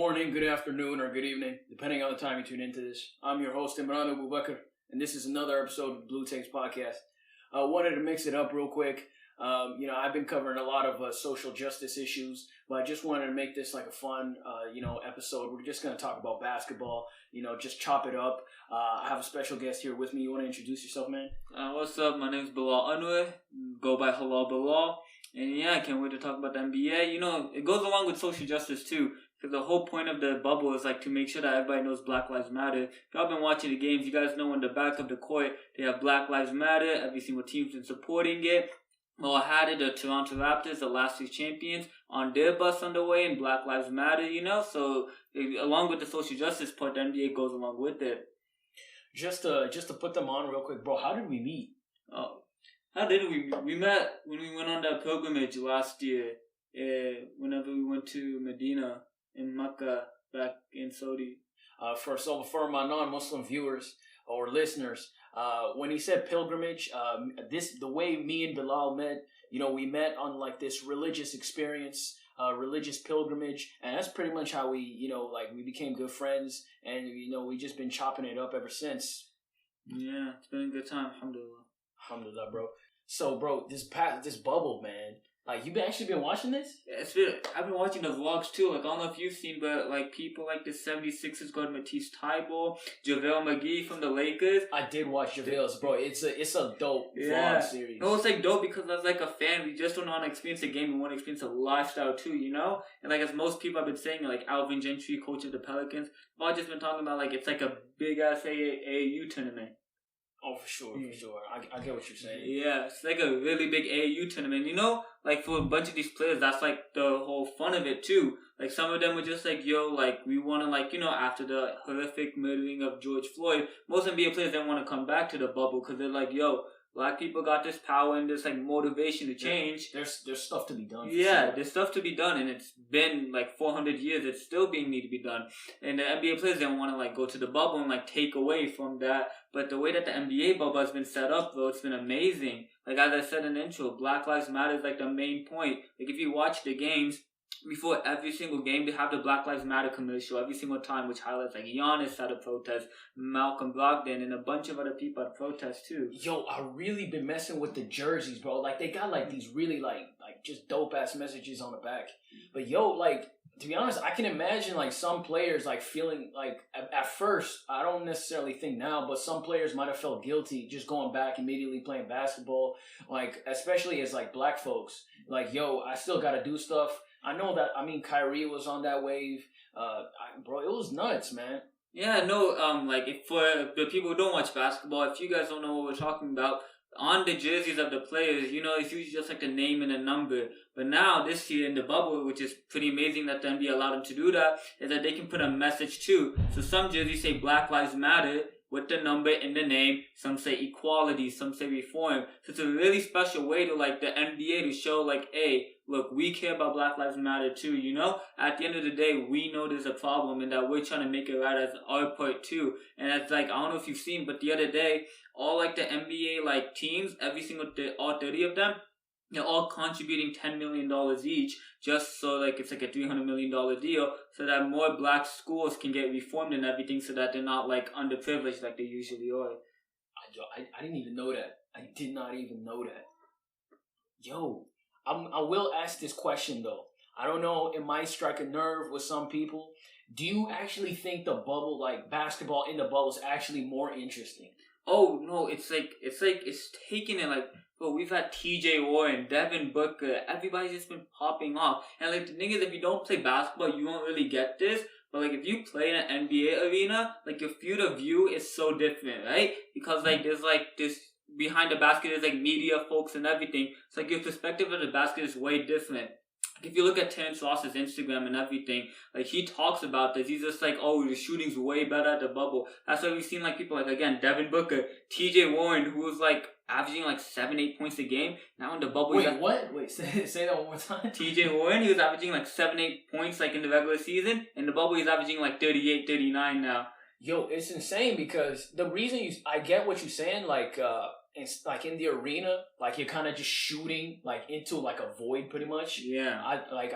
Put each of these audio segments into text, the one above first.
morning, good afternoon, or good evening, depending on the time you tune into this. I'm your host, Imran Abubakar, and this is another episode of the Blue Takes Podcast. I wanted to mix it up real quick. I've been covering a lot of social justice issues, but I just wanted to make this like a fun, episode. We're just going to talk about basketball, just chop it up. I have a special guest here with me. You want to introduce yourself, man? What's up? My name's Bilal Anwar. Go by Halal Bilal. And yeah, I can't wait to talk about the NBA. It goes along with social justice too. Because the whole point of the bubble is like to make sure that everybody knows Black Lives Matter. If y'all been watching the games, you guys know in the back of the court, they have Black Lives Matter. Every single team's been supporting it. Well, I had it, the Toronto Raptors, the last year's champions, on their bus on the way, and Black Lives Matter, So, along with the social justice part, the NBA goes along with it. Just to put them on real quick, bro, how did we meet? Oh, how did we? We met when we went on that pilgrimage last year, whenever we went to Medina in Mecca back in Saudi. For my non-Muslim viewers or listeners, when he said pilgrimage, the way me and Bilal met, we met on like this religious experience, religious pilgrimage, and that's pretty much how we, we became good friends, and we just been chopping it up ever since. Yeah, it's been a good time, alhamdulillah. Alhamdulillah, bro. So, bro, this bubble, man. Like, you've actually been watching this? Yeah, I've been watching the vlogs too. Like, I don't know if you've seen, but like people like the 76ers got Matisse Thybulle, JaVale McGee from the Lakers. I did watch JaVale's, bro. It's a dope vlog series. No, it's like dope because as like a fan, we just don't want to experience a game. We want to experience a lifestyle too, And like as most people have been saying, like Alvin Gentry, coach of the Pelicans, I've just been talking about like it's like a big ass AAU tournament. Oh, for sure. I get what you're saying. Yeah, it's like a really big AAU tournament, Like, for a bunch of these players, that's, like, the whole fun of it, too. Like, some of them were just like, we want to, like, after the horrific murdering of George Floyd, most NBA players didn't want to come back to the bubble because they're like, Black people got this power and this, like, motivation to change. There's stuff to be done. Yeah, sure. There's stuff to be done, and it's been, like, 400 years. It's still being need to be done. And the NBA players didn't want to, like, go to the bubble and, like, take away from that. But the way that the NBA bubble has been set up, though, it's been amazing. Like, as I said in the intro, Black Lives Matter is, like, the main point. Like, if you watch the games, before every single game, they have the Black Lives Matter commercial every single time, which highlights, like, Giannis at a protest, Malcolm Brogdon, and a bunch of other people at protest, too. Yo, I really been messing with the jerseys, bro. Like, they got, like, these really, like just dope-ass messages on the back. But, to be honest, I can imagine, like, some players, like, feeling, like, at first, I don't necessarily think now, but some players might have felt guilty just going back immediately playing basketball. Like, especially as, like, Black folks. Like, I still got to do stuff. I know that, Kyrie was on that wave. Bro, it was nuts, man. Yeah, no, if for the people who don't watch basketball, if you guys don't know what we're talking about, on the jerseys of the players, it's usually just like the name and a number. But now, this year in the bubble, which is pretty amazing that the NBA allowed them to do that, is that they can put a message too. So some jerseys say Black Lives Matter with the number and the name. Some say equality, some say reform. So it's a really special way to, like, the NBA to show, like, hey, look, we care about Black Lives Matter too, At the end of the day, we know there's a problem and that we're trying to make it right as our part too. And it's like, I don't know if you've seen, but the other day, all, like, the NBA, like, teams, all 30 of them, they're all contributing $10 million each just so, like, it's like a $300 million deal so that more Black schools can get reformed and everything so that they're not, like, underprivileged like they usually are. I didn't even know that. I did not even know that. I will ask this question, though. I don't know, it might strike a nerve with some people. Do you actually think the bubble, like, basketball in the bubble is actually more interesting? Oh, no, it's taking it, like, bro, we've had TJ Warren, Devin Booker, everybody's just been popping off. And, like, the thing is, if you don't play basketball, you won't really get this. But, like, if you play in an NBA arena, like, your field of view is so different, right? Because, like, there's, like, this behind the basket, there's, like, media folks and everything. It's like your perspective of the basket is way different. If you look at Terrence Ross's Instagram and everything, like, he talks about this. He's just like, oh, the shooting's way better at the bubble. That's why we've seen, like, people like, again, Devin Booker, TJ Warren, who was, like, averaging, like, 7-8 points a game. Now in the bubble... Wait, say that one more time. TJ Warren, he was averaging, like, 7-8 points, like, in the regular season. In the bubble, he's averaging, like, 38, 39 now. Yo, it's insane because the reason I get what you're saying, like, it's like in the arena, like you're kind of just shooting like into like a void pretty much. Yeah.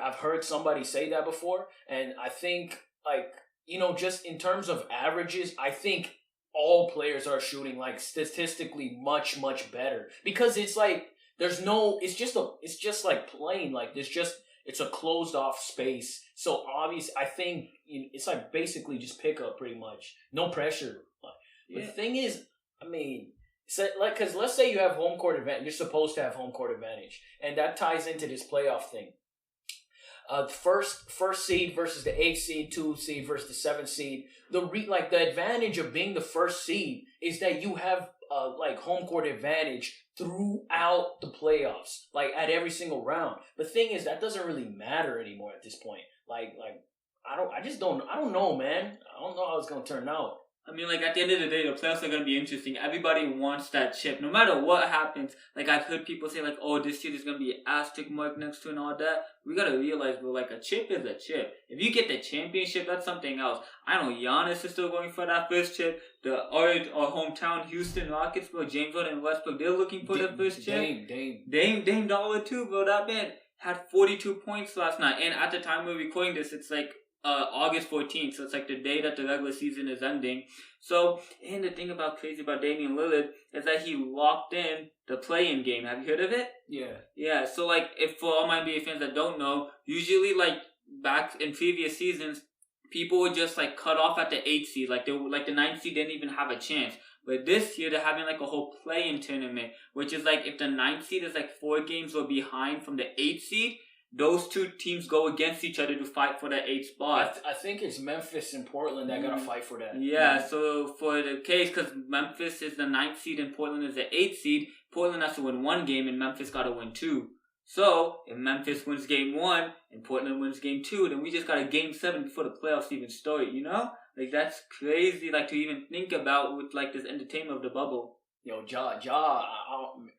I've heard somebody say that before, and I think like, just in terms of averages, I think all players are shooting like statistically much, much better because it's like it's just like playing like it's a closed off space. So obvious, I think it's like basically just pick up pretty much, no pressure. But the thing is, I mean, because let's say you have home court advantage, you're supposed to have home court advantage, and that ties into this playoff thing. First seed versus the 8th seed, 2 seed versus the 7th seed. The advantage of being the first seed is that you have like home court advantage throughout the playoffs, like at every single round. The thing is that doesn't really matter anymore at this point. I don't know, man. I don't know how it's gonna turn out. I mean, like, at the end of the day, the playoffs are going to be interesting. Everybody wants that chip. No matter what happens, like, I've heard people say, like, oh, this year there's going to be an asterisk mark next to it and all that. We got to realize, bro, like, a chip is a chip. If you get the championship, that's something else. I know Giannis is still going for that first chip. Our hometown Houston Rockets, bro, James Harden and Westbrook, they're looking for the first chip. Dame Dollar too, bro. That man had 42 points last night. And at the time we're recording this, it's like August 14th, so it's like the day that the regular season is ending. So, and the thing crazy about Damian Lillard is that he locked in the play-in game. Have you heard of it? Yeah. Yeah, so like, if for all my NBA fans that don't know, usually like back in previous seasons, people would just like cut off at the 8th seed. Like, the 9th seed didn't even have a chance. But this year, they're having like a whole play-in tournament, which is like if the 9th seed is like 4 games or behind from the 8th seed, those two teams go against each other to fight for that 8th spot. I think it's Memphis and Portland that gotta fight for that. Yeah, so for the case, because Memphis is the 9th seed and Portland is the 8th seed, Portland has to win 1 game and Memphis gotta win 2. So, if Memphis wins game 1 and Portland wins game 2, then we just got a game 7 before the playoffs even start, you know? Like, that's crazy, like, to even think about with, like, this entertainment of the bubble. Yo,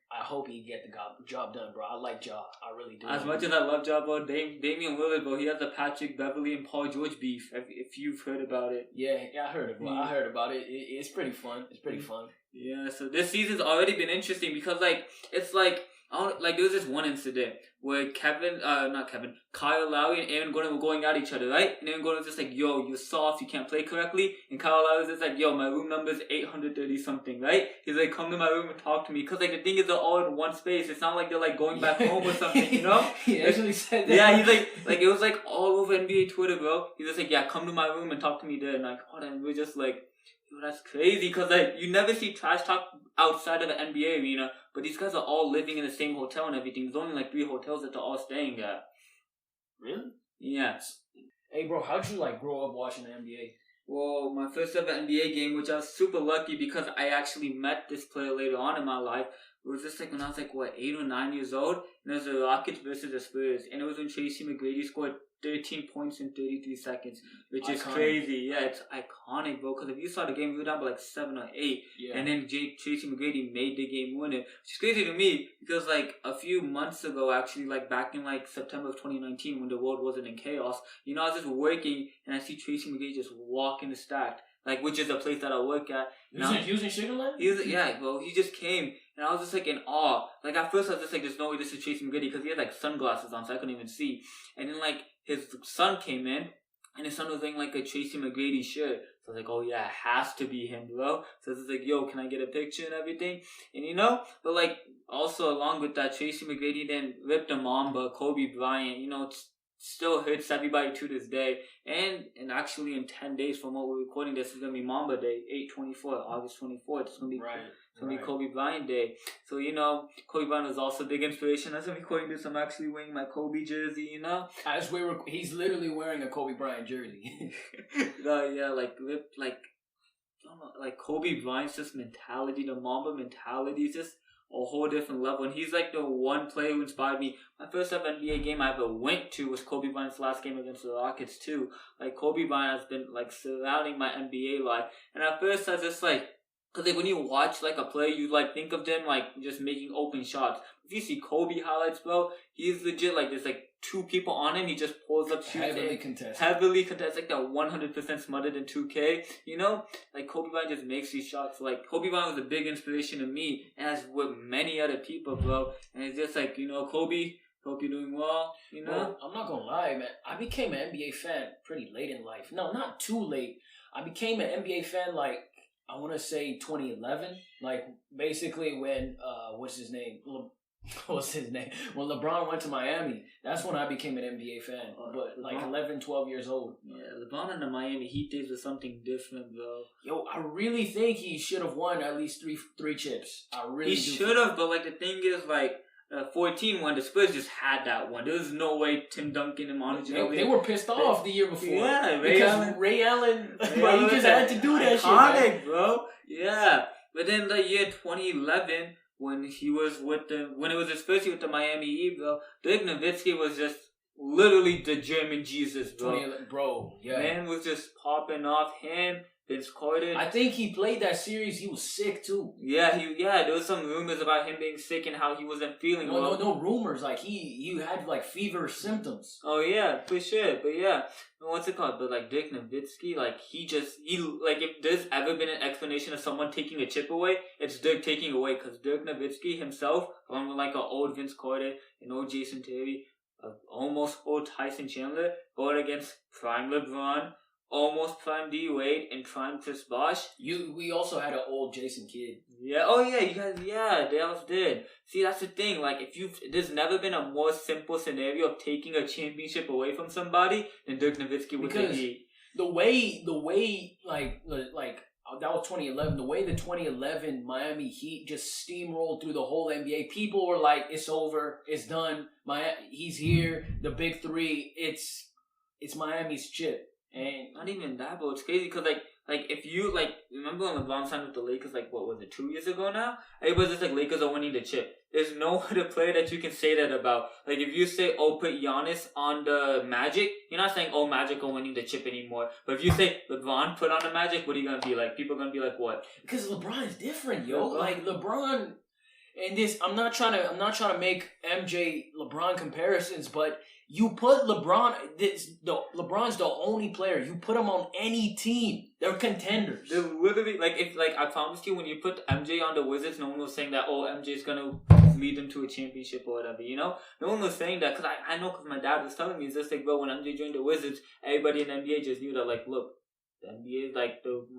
I hope he get the job done, bro. I like Ja. I really do. As much as I love Ja, bro, Damian Lillard, bro, he has the Patrick Beverly and Paul George beef, if you've heard about it. Yeah, I heard about it. I heard about it. It's pretty fun. It's pretty fun. Yeah, so this season's already been interesting because, like, it's like, there was this one incident where Kyle Lowry and Aaron Gordon were going at each other, right? And Aaron Gordon was just like, yo, you're soft, you can't play correctly. And Kyle Lowry was just like, yo, my room number is 830 something, right? He's like, come to my room and talk to me. Because, like, the thing is, they're all in one space. It's not like they're, like, going back home or something, you know? He actually said that. Yeah, he's like, it was, like, all over NBA Twitter, bro. He's just like, yeah, come to my room and talk to me there. And, like, oh, and we're just like, yo, that's crazy. Because, like, you never see trash talk outside of the NBA arena. But these guys are all living in the same hotel and everything. There's only like 3 hotels that they're all staying at. Really? Yes. Hey, bro, how'd you like grow up watching the NBA? Well, my first ever NBA game, which I was super lucky because I actually met this player later on in my life. It was just like when I was like, 8 or 9 years old. And it was the Rockets versus the Spurs. And it was when Tracy McGrady scored 13 points in 33 seconds, which is crazy. Yeah, it's iconic, bro. Because if you saw the game, we were down by like 7 or 8. Yeah. And then Tracy McGrady made the game winner. Which is crazy to me because like a few months ago, actually, like back in like September of 2019 when the world wasn't in chaos, you know, I was just working and I see Tracy McGrady just walk in the stack. Like, which is a place that I work at. He was in Sugar Land? Yeah, bro. He just came. And I was just like in awe. Like at first I was just like, there's no way this is Tracy McGrady because he had like sunglasses on so I couldn't even see. And then like his son came in and his son was wearing like a Tracy McGrady shirt. So I was like, oh yeah, it has to be him, bro. So I was like, yo, can I get a picture and everything? And you know, but like also along with that, Tracy McGrady then ripped a Mamba, Kobe Bryant, you know, still hurts everybody to this day. And actually in 10 days from what we're recording this is going to be Mamba Day, 8/24, August 24th. It's going to be It's going to be Kobe Bryant Day. So, you know, Kobe Bryant was also a big inspiration. As I'm recording this, I'm actually wearing my Kobe jersey, you know? He's literally wearing a Kobe Bryant jersey. Yeah, like Kobe Bryant's just mentality, the Mamba mentality is just a whole different level. And he's like the one player who inspired me. My first ever NBA game I ever went to was Kobe Bryant's last game against the Rockets too. Like Kobe Bryant has been like surrounding my NBA life. And at first I was just like, because like when you watch like a player, you like think of them like just making open shots. If you see Kobe highlights, bro, he's legit like there's like 2 people on him. He just pulls up, shoots heavily contested. Like that 100% smothered in 2K. You know, like Kobe Bryant just makes these shots. Like Kobe Bryant was a big inspiration to me, as with many other people, bro. And it's just like, you know, Kobe Hope you're doing well. You know, Bro, I'm not gonna lie, man. I became an NBA fan pretty late in life. No, not too late. I became an NBA fan like I want to say 2011. Like basically when what's his name? What's his name? When LeBron went to Miami, that's when I became an NBA fan. But like 11, 12 years old. Yeah, LeBron and the Miami Heat days was something different, bro. Yo, I really think he should have won at least three chips. I really He should have, but like the thing is, like 14 one, the Spurs just had that one. There was no way Tim Duncan and Manu Ginobili. They were pissed off the year before. Yeah, Ray Allen, bro, he just had to do that iconic, shit, man. bro. Yeah, but then the year 2011. When he was when it was his first year with the Miami Heat, bro, Dirk Nowitzki was just literally the German Jesus, bro. Bro, yeah. Man was just popping off. Him, Vince Carter. I think he played that series. He was sick too. Yeah, there was some rumors about him being sick and how he wasn't feeling well. No rumors. Like he had like fever symptoms. Oh yeah, for sure. But yeah, what's it called? But like Dirk Nowitzki, like he like if there's ever been an explanation of someone taking a chip away, it's Dirk taking away because Dirk Nowitzki himself, along with like an old Vince Carter, an old Jason Terry, almost old Tyson Chandler, going against prime LeBron. Almost prime D Wade and prime Chris Bosh. We also had an old Jason Kidd. Yeah. Oh yeah. You guys. Yeah. Dallas did. See, that's the thing. Like, there's never been a more simple scenario of taking a championship away from somebody than Dirk Nowitzki with the Heat. The way, like that was 2011. The way the 2011 Miami Heat just steamrolled through the whole NBA. People were like, "It's over. It's done. He's here. The big three. It's Miami's chip." And not even that, but it's crazy because like if you remember when LeBron signed with the Lakers, like what was it, 2 years ago now? Everybody's just like Lakers are winning the chip. There's no other player that you can say that about. Like if you say, oh, put Giannis on the Magic, you're not saying, oh, Magic are winning the chip anymore. But if you say LeBron put on the Magic, what are you gonna be like? People are gonna be like, what? Because LeBron's different, yo. Like LeBron. And this, I'm not trying to make MJ LeBron comparisons, but you put LeBron. LeBron's the only player. You put him on any team, they're contenders. They're literally I promised you, when you put MJ on the Wizards, no one was saying that. Oh, MJ's gonna lead them to a championship or whatever. You know, no one was saying that because I know because my dad was telling me. It's just like, bro, when MJ joined the Wizards, everybody in the NBA just knew that. Like, look, the NBA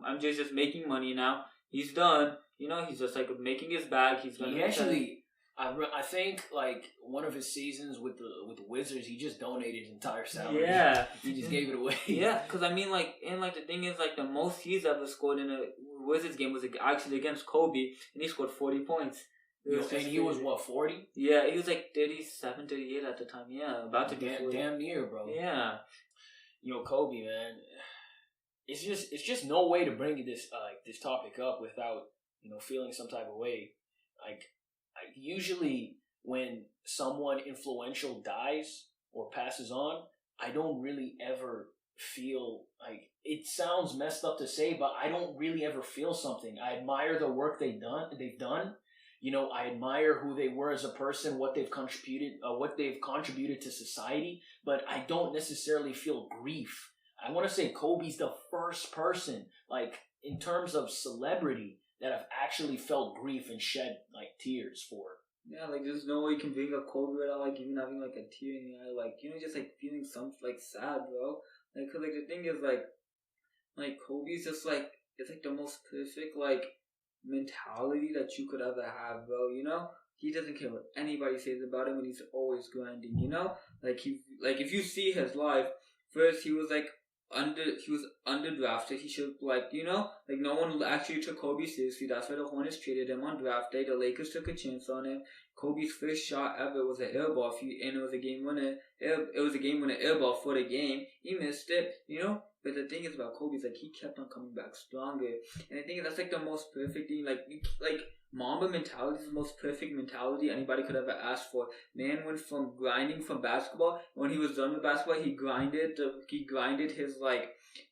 MJ's just making money now. He's done. You know, he's just like making his bag. He's gonna. He actually, I think like one of his seasons with the Wizards, he just donated his entire salary. Yeah, he just gave it away. Yeah, because I mean, the thing is, the most he's ever scored in a Wizards game was actually against Kobe, and he scored 40 points. And he was what, 40? Yeah, he was like 37, 38 at the time. Yeah, about to be 40. Damn near, bro. Yeah. Yo, Kobe, man. It's just no way to bring this topic up without feeling some type of way. Like usually when someone influential dies or passes on, I don't really ever feel like, it sounds messed up to say, but I don't really ever feel something. I admire the work they've done. I admire who they were as a person, what they've contributed to society, but I don't necessarily feel grief. I want to say Kobe's the first person, like in terms of celebrity, that I've actually felt grief and shed tears for. Yeah, there's no way you can bring up Kobe without even having a tear in your eye, just feeling some sad, bro. Cause the thing is Kobe's just it's the most perfect mentality that you could ever have, bro. He doesn't care what anybody says about him, and he's always grinding. If you see his life, first he was underdrafted. He should no one actually took Kobe seriously. That's why the Hornets traded him on draft day. The Lakers took a chance on him. Kobe's first shot ever was an air ball, and it was a game winner. It was a game winner air ball for the game. He missed it, But the thing is about Kobe is he kept on coming back stronger. And I think that's the most perfect thing. Mamba mentality is the most perfect mentality anybody could ever ask for. Man went from grinding from basketball. When he was done with basketball, he grinded his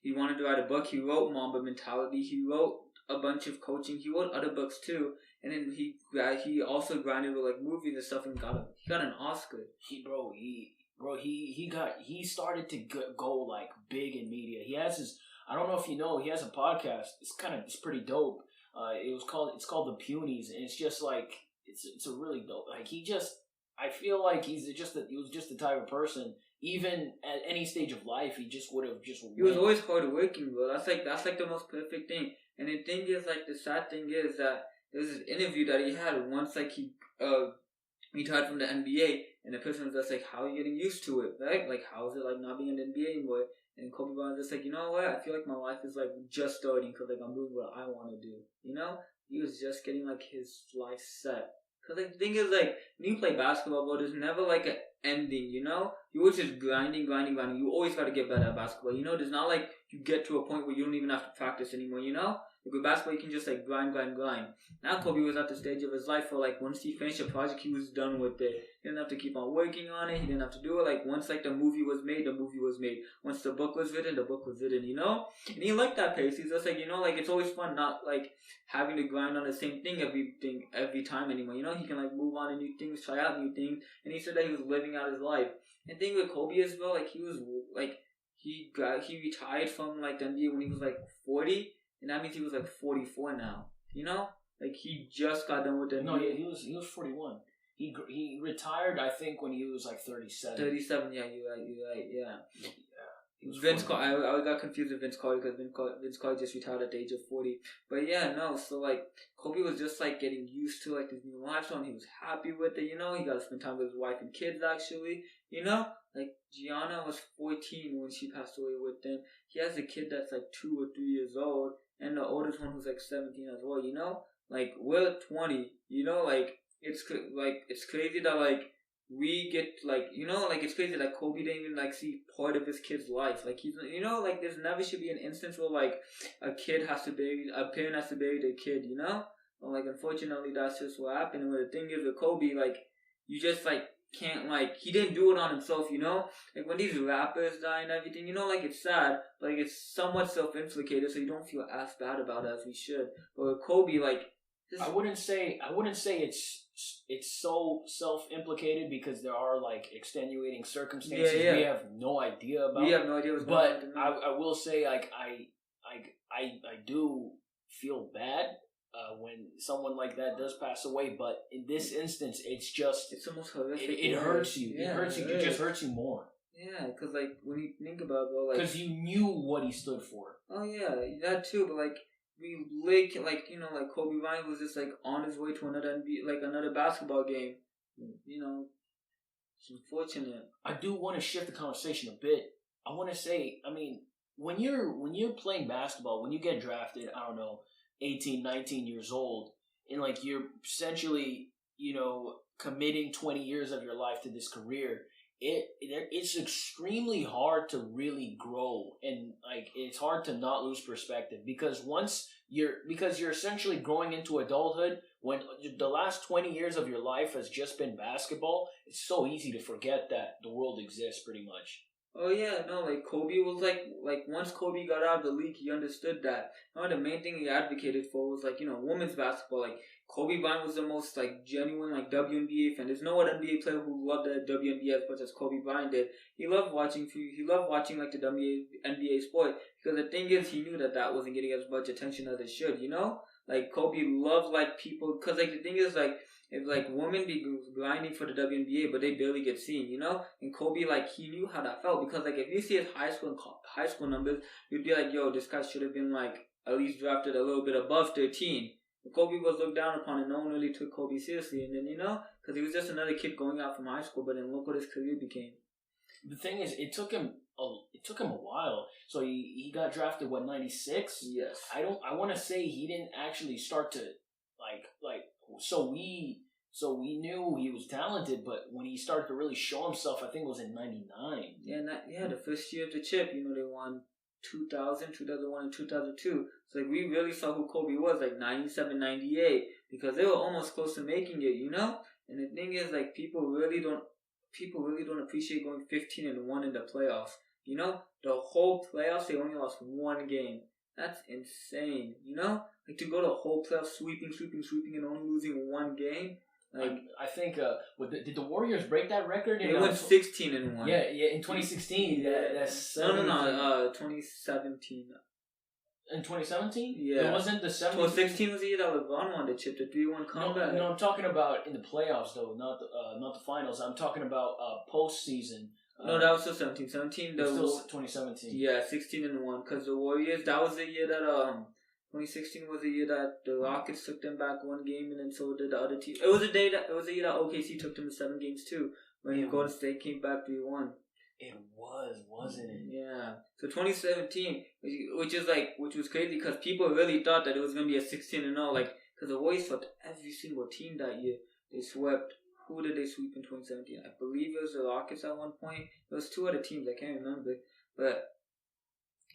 he wanted to write a book. He wrote Mamba mentality. He wrote a bunch of coaching. He wrote other books too. And then he also grinded with movies and stuff, and he got an Oscar. He started to go big in media. He has his, I don't know if you know, he has a podcast. It's pretty dope. It's called The Punies, and it's just it's a really dope. I feel like he was just the type of person. Even at any stage of life, he just would have just. He was always hardworking, bro. That's like the most perfect thing. And the thing is, like, the sad thing is that there's this interview that he had once, like, he retired from the NBA, and the person was just like, "How are you getting used to it, right? Like, how is it like not being in the NBA anymore?" And Kobe Bryant was just like, "You know what? I feel like my life is like just starting because like I'm doing what I want to do. You know, he was just getting like his life set." Cause like the thing is like when you play basketball, bro, there's never like an ending. You know, you always just grinding. You always got to get better at basketball. You know, there's not like you get to a point where you don't even have to practice anymore. You know, like with basketball, you can just like grind. Now Kobe was at the stage of his life where like once he finished a project, he was done with it. He didn't have to keep on working on it. He didn't have to do it. Like once like the movie was made, the movie was made. Once the book was written, the book was written. You know, and he liked that pace. He's just like, you know, like it's always fun not like having to grind on the same thing every time anymore. You know, he can like move on to new things, try out new things. And he said that he was living out his life. And the thing with Kobe as well, like he was like he retired from like the NBA when he was like 40, and that means he was like 44 now. You know, like he just got done with the NBA. No, he was 41. He retired, I think, when he was like 37. 37, yeah, you're right, yeah. Vince Carter, I got confused with Vince Carter because Vince Carter just retired at the age of 40. But yeah, no, so like Kobe was just like getting used to like his new lifestyle and he was happy with it, you know. He got to spend time with his wife and kids actually, you know. Like Gianna was 14 when she passed away with him. He has a kid that's like 2 or 3 years old and the oldest one who's like 17 as well, you know. Like we're 20, you know, like it's crazy that like we get like, you know, like it's crazy that Kobe didn't even like see part of his kid's life. Like he's, you know, like there's never should be an instance where like a parent has to bury their kid, you know. But like unfortunately that's just what happened. And the thing is with Kobe, like you just like can't like he didn't do it on himself, you know. Like when these rappers die and everything, you know, like it's sad, but like it's somewhat self-inflicted, so you don't feel as bad about it as we should. But with Kobe, like I wouldn't say it's so self-implicated because there are like extenuating circumstances we have no idea about. We have no idea what's going on. But I will say like I do feel bad when someone like that does pass away. But in this instance, it's the most horrific. It hurts you. Yeah, it hurts you. It just hurts you more. Yeah, because like when you think about it, bro, like because you knew what he stood for. Oh yeah, that too. But like. We like you know, like Kobe Bryant was just like on his way to another basketball game. You know, it's unfortunate. I do want to shift the conversation a bit. I want to say, I mean, when you're playing basketball, when you get drafted, I don't know, 18, 19 years old, and like you're essentially, you know, committing 20 years of your life to this career. It's extremely hard to really grow, and like it's hard to not lose perspective because you're essentially growing into adulthood when the last 20 years of your life has just been basketball. It's so easy to forget that the world exists pretty much. Oh yeah, no, like Kobe was like once Kobe got out of the league, he understood that. No, the main thing he advocated for was like, you know, women's basketball. Like Kobe Bryant was the most like genuine like WNBA fan. There's no other NBA player who loved the WNBA as much as Kobe Bryant did. He loved watching like the NBA sport because the thing is he knew that wasn't getting as much attention as it should. You know, like Kobe loved like people because like the thing is like. If like women be grinding for the WNBA, but they barely get seen, you know. And Kobe, like he knew how that felt because like if you see his high school numbers, you'd be like, yo, this guy should have been like at least drafted a little bit above 13. But Kobe was looked down upon, and no one really took Kobe seriously. And then you know, because he was just another kid going out from high school, but then look what his career became. The thing is, it took him a while. So he got drafted 96. Yes. I want to say he didn't actually start to like. So we knew he was talented, but when he started to really show himself, I think it was in 99. Yeah, the first year of the chip, you know, they won 2000, 2001, and 2002. So like we really saw who Kobe was, like 97, 98, because they were almost close to making it, you know. And the thing is, like people really don't appreciate going 15-1 in the playoffs. You know, the whole playoffs they only lost one game. That's insane, you know? Like, to go to a whole playoff sweeping, and only losing one game. Like, I think, did the Warriors break that record? They went 16-1. Yeah, in 2016. That's... No, 2017. In 2017? Yeah. It wasn't the 17th. 2016 was the year that LeBron won the chip, the 3-1 comeback. No, I'm talking about in the playoffs though, not the finals. I'm talking about postseason. No, that was still 17. 17, still 2017. Yeah, 16-1. Because the Warriors, that was the year that 2016 was the year that the Rockets took them back one game, and then so did the other team. It was the year that OKC took them to 7 games too, when Golden State came back 3-1. It was, wasn't it? Yeah. So 2017, which was crazy because people really thought that it was gonna be a 16-0, like because the Warriors swept every single team that year. They swept. Who did they sweep in 2017? I believe it was the Rockets at one point. It was 2 other teams. I can't remember, but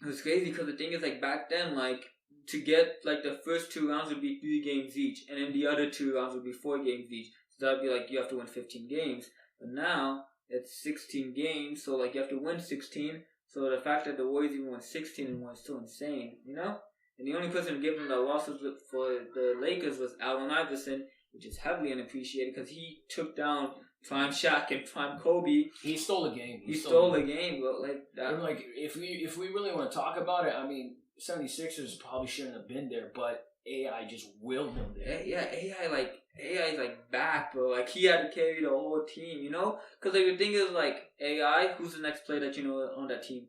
it was crazy because the thing is, like back then, like to get like the first 2 rounds would be 3 games each, and then the other 2 rounds would be 4 games each. So that'd be like you have to win 15 games. But now it's 16 games, so like you have to win 16. So the fact that the Warriors even won 16-1 is still insane, you know? And the only person who gave them the losses for the Lakers was Allen Iverson, which is heavily unappreciated because he took down prime Shaq and prime Kobe. He stole the game. He stole the game, but like that. And like if we really want to talk about it, I mean, 76ers probably shouldn't have been there, but AI just willed them there. Yeah, AI is like back, bro. Like he had to carry the whole team, you know? Because like the thing is, like AI, who's the next player that you know on that team?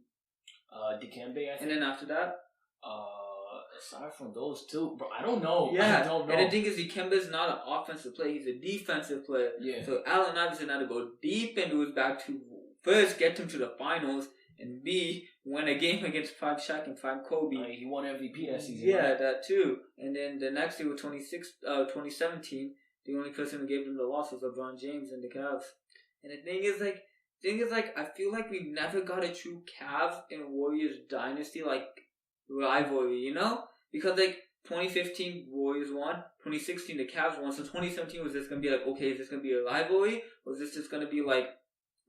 Dikembe, I think. And then after that, aside from those two, bro, I don't know. Yeah, I don't know. And the thing is, Dikembe is not an offensive player; he's a defensive player. Yeah. So Allen Iverson had to go deep into his back to first get him to the finals, and B, win a game against prime Shaq and prime Kobe. He won MVP that season. Yeah, right? that too. And then the next year with 2017, the only person who gave them the loss was LeBron James and the Cavs. And the thing is, I feel like we never got a true Cavs and Warriors dynasty like rivalry, you know? Because like 2015 Warriors won, 2016 the Cavs won, so 2017 was just gonna be like, okay, is this gonna be a rivalry? Or is this just gonna be like,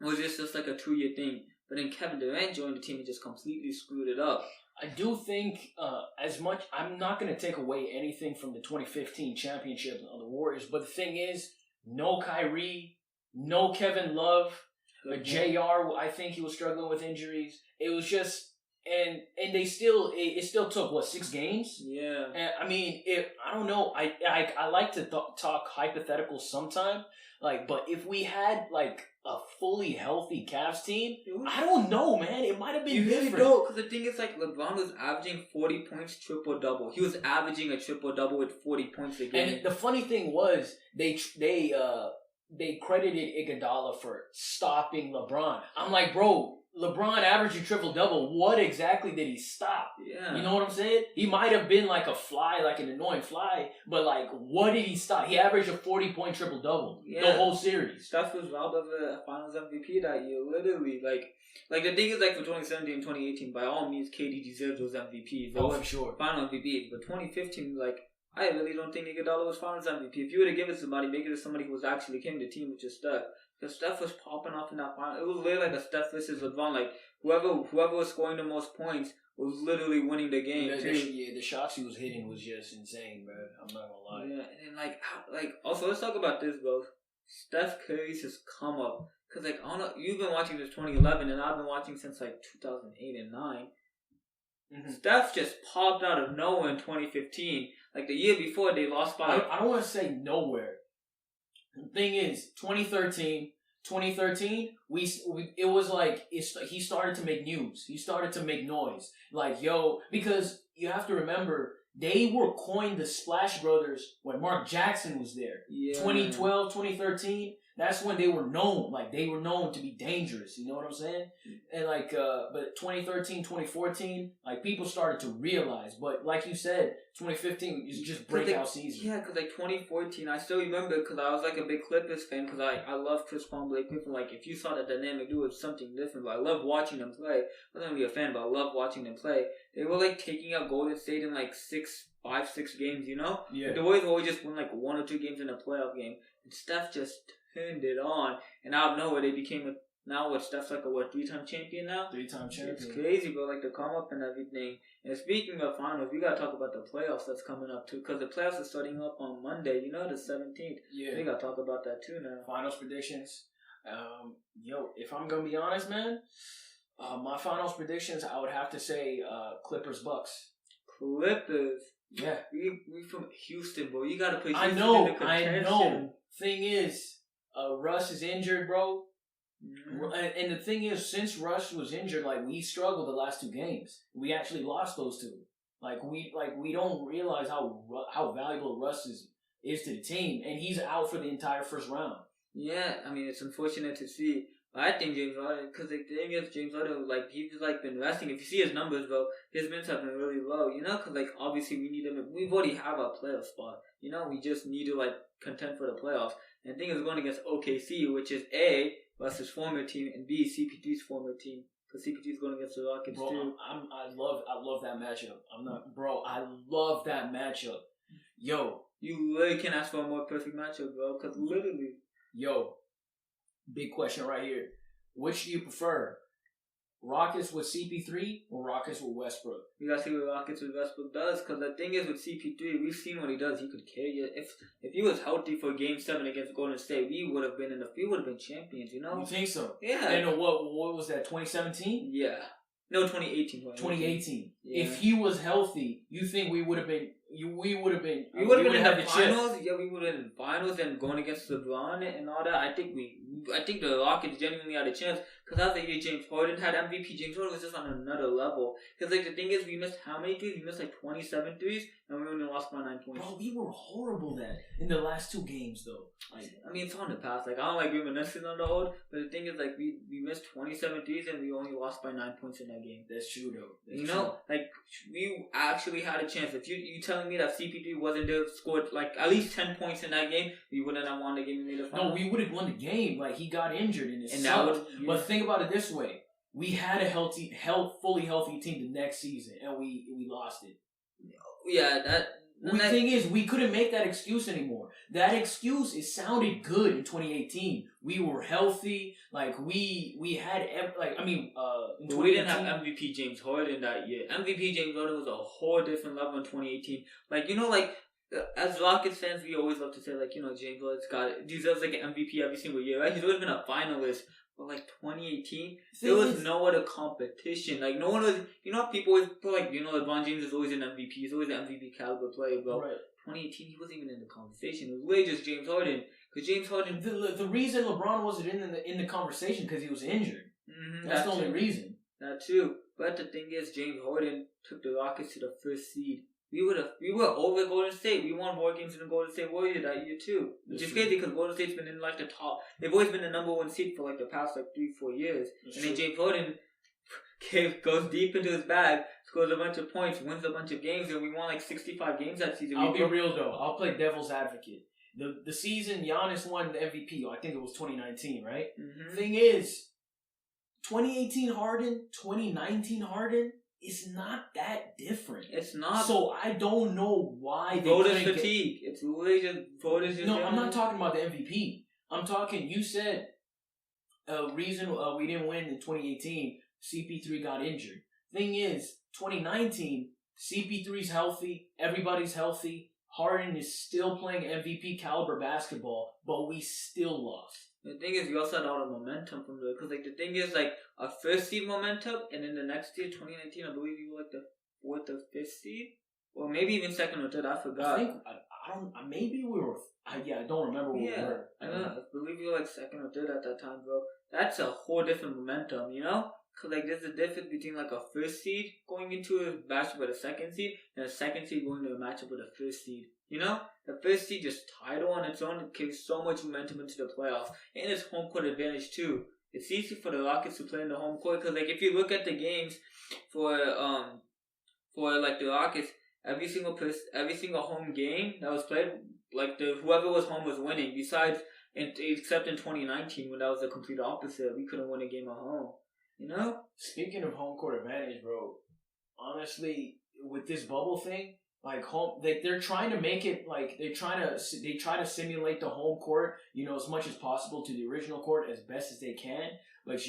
was this just like a 2-year thing? But then Kevin Durant joined the team and just completely screwed it up. I do think, as much, I'm not going to take away anything from the 2015 championship of the Warriors, but the thing is, no Kyrie, no Kevin Love, JR, I think he was struggling with injuries. It was just, and they still, it still took, 6 games? Yeah. And I mean, I don't know, I like to talk hypotheticals sometime, like, but if we had, like, a fully healthy Cavs team, I don't know, man. It might have been different. You really don't, because the thing is, like, LeBron was averaging 40 points, triple-double. He was averaging a triple-double with 40 points a game. And the funny thing was, they credited Iguodala for stopping LeBron. I'm like, bro, LeBron averaging triple-double. What exactly did he stop? Yeah. You know what I'm saying? He might have been like a fly, like an annoying fly, but like, what did he stop? He averaged a 40-point triple-double the whole series. Steph was robbed of a Finals MVP that year, literally. Like the thing is, like for 2017 and 2018, by all means, KD deserves those MVPs. Oh, for sure. Final MVPs. But 2015, like, I really don't think Iguodala was Finals MVP. If you were to give it to somebody, make it to somebody who was actually carrying the team, which is Steph. Because Steph was popping off in that final. It was literally like a Steph versus LeBron. Like, whoever was scoring the most points was literally winning the game. The shots he was hitting was just insane, bro. I'm not gonna lie. Yeah, and then also let's talk about this, bro. Steph Curry's his come up. Cause like, I don't know, you've been watching since 2011, and I've been watching since like 2008 and 9. Mm-hmm. Steph just popped out of nowhere in 2015. Like the year before, they lost by. I don't want to say nowhere. The thing is, 2013, it was like he started to make news. He started to make noise. Like, yo, because you have to remember, they were coined the Splash Brothers when Mark Jackson was there. Yeah. 2012, 2013, that's when they were known. Like, they were known to be dangerous. You know what I'm saying? And like, but 2013, 2014, like, people started to realize. But like you said, 2015 is just breakout season. Yeah, because like 2014, I still remember because I was like a big Clippers fan because I love Chris Paul and Blake Griffin. Like, if you saw the dynamic duo, it's something different. But I love watching them play. I wasn't really a fan, but I love watching them play. They were like taking out Golden State in like 5-6 games, you know? Yeah. Like, the Warriors always just win like 1 or 2 games in a playoff game. And Steph just turned it on. And out of nowhere, they became Steph's like a 3-time champion now? 3-time champion. It's crazy, bro. Like, the come up and everything. And speaking of finals, we gotta talk about the playoffs that's coming up too. Because the playoffs are starting up on Monday, you know, the 17th. Yeah. We gotta talk about that too now. Finals predictions. If I'm gonna be honest, man, my finals predictions, I would have to say Clippers Bucks. Clippers. Yeah. We from Houston, bro. You gotta put I Houston know. into contention. Thing is, Russ is injured, bro. Mm-hmm. And the thing is, since Russ was injured, like we struggled the last 2 games. We actually lost those 2. We don't realize how valuable Russ is to the team, and he's out for the entire first round. Yeah, I mean, it's unfortunate to see. But I think James Harden, because the thing is, James Harden, like, he's, like, been resting. If you see his numbers, bro, his minutes have been really low, you know? Because, like, obviously we need him. We've already have our playoff spot, you know? We just need to, like, contend for the playoffs. And the thing is going against OKC, which is A, Russ's former team, and B, CP3's former team. Because CP3 is going against the Rockets, bro, too. I love that matchup. I love that matchup. Yo. You really can't ask for a more perfect matchup, bro, because literally. Yo. Big question right here. Which do you prefer? Rockets with CP3 or Rockets with Westbrook? We gotta see what Rockets with Westbrook does, because the thing is with CP3, we've seen what he does. He could carry it. If he was healthy for Game 7 against Golden State, we would have been champions, you know? You think so? Yeah. And what was that, 2017? Yeah. No, 2018. 2018. Yeah. If he was healthy, you think we would have been We would have been in the finals. Yeah, we would have been in the finals and going against LeBron and all that. I think the Rockets genuinely had a chance because that was the year James Harden had MVP. James Harden was just on another level. Because like the thing is, we missed how many threes? We missed like 27 threes, and we only lost by 9 points. Bro, we were horrible in the last 2 games though. Like, I mean, it's on the past. Like I don't like reminiscing on the old, but the thing is, like we missed 27 threes and we only lost by 9 points in that game. That's true though. That's true. Like we actually had a chance. If you telling me that CP3 wasn't there, scored like at least 10 points in that game, we wouldn't have won the game and made the final. No, we would have won the game. Like he got injured and it and sucked. But think about it this way: we had a fully healthy team the next season, and we lost it. Yeah, The thing is, we couldn't make that excuse anymore. That excuse, it sounded good in 2018. We were healthy, like we had, in 2018, we didn't have MVP James Harden that year. MVP James Harden was a whole different level in 2018. Like as Rockets fans, we always love to say James Harden's deserves like an MVP every single year, right? He's always been a finalist. But 2018, there was no other competition. Like no one was, people always put LeBron James is always an MVP. He's always an MVP caliber player, bro. Right. 2018, he wasn't even in the conversation. It was way just James Harden. Because James Harden, the reason LeBron wasn't in the conversation because he was injured. Mm-hmm, that's the only reason. That too. But the thing is, James Harden took the Rockets to the first seed. We were over Golden State. We won more games than the Golden State Warriors that year too. Which is crazy because Golden State's been in the top. They've always been the number 1 seed for the past 3-4 years. That's and true. Then James Harden goes deep into his bag, scores a bunch of points, wins a bunch of games, and we won 65 games that season. I'll be real though. I'll play devil's advocate. The season Giannis won the MVP, I think it was 2019, right? Mm-hmm. Thing is, 2018 Harden, 2019 Harden. It's not that different. It's not. So I don't know why they voters fatigue. It's really just voters. No, I'm not talking about the MVP. I'm talking. You said reason we didn't win in 2018. CP3 got injured. Thing is, 2019, CP3's healthy. Everybody's healthy. Harden is still playing MVP caliber basketball, but we still lost. The thing is, we also had all the momentum from because the thing is our first seed momentum, and then the next year, 2019, I believe we were the 4th or 5th seed, or maybe even 2nd or 3rd. I forgot. I think I don't. Maybe we were. I don't remember what we were. I believe we were 2nd or 3rd at that time, bro. That's a whole different momentum, Because there's a difference between a first seed going into a matchup with a 2nd seed, and a 2nd seed going to a matchup with a 1st seed. The first seed just title on its own. It carries so much momentum into the playoffs. And it's home court advantage too. It's easy for the Rockets to play in the home court because if you look at the games for the Rockets, every single home game that was played, whoever was home was winning. Except in 2019 when that was the complete opposite. We couldn't win a game at home. Speaking of home court advantage, bro, honestly, with this bubble thing, they're trying to make it they try to simulate the home court, as much as possible to the original court as best as they can. But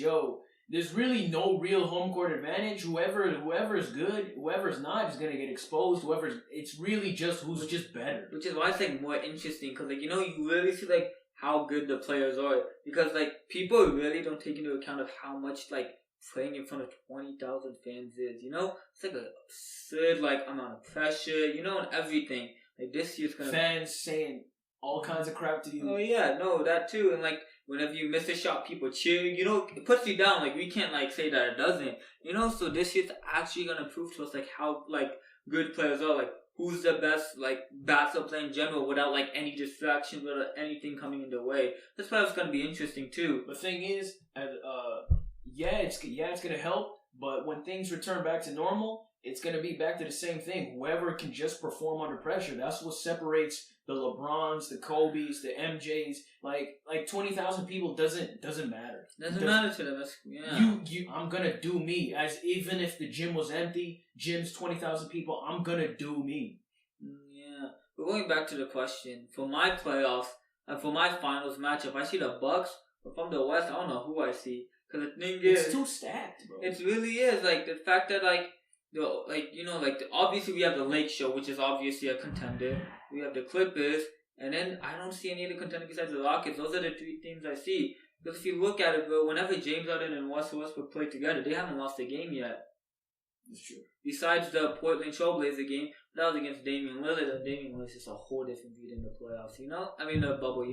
there's really no real home court advantage. Whoever is good, whoever's not is gonna get exposed. It's really just who's just better. Which is why it's more interesting because you literally see how good the players are, because like people really don't take into account of how much like playing in front of 20,000 fans is. It's like a absurd like amount of pressure, and everything. Like this year's gonna fans saying all kinds of crap to you. Oh yeah, no, that too, and like whenever you miss a shot, people cheer. It puts you down. Like we can't like say that it doesn't. So this year's actually gonna prove to us like how like good players are. Like who's the best like basketball player in general without like any distraction, without anything coming in the way. That's why it's gonna be interesting too. The thing is, it's gonna help, but when things return back to normal, it's gonna be back to the same thing. Whoever can just perform under pressure, that's what separates the LeBrons, the Kobe's, the MJ's. Like 20,000 people doesn't matter. Doesn't matter to them. Yeah. I'm gonna do me. As even if the gym was empty, gym's 20,000 people. I'm gonna do me. Yeah. But going back to the question, for my playoffs and for my finals matchup, I see the Bucks. But from the West, I don't know who I see. Because the thing is, it's too stacked, bro. It really is. Like the fact that obviously we have the Lake Show, which is obviously a contender. We have the Clippers, and then I don't see any other contender besides the Rockets. Those are the three teams I see. Because if you look at it, bro, whenever James Harden and Russell Westbrook play together, they haven't lost a game yet. That's true. Besides the Portland Trailblazer game, that was against Damian Lillard, and Damian Lillard's just a whole different beat in the playoffs, I mean, the bubble,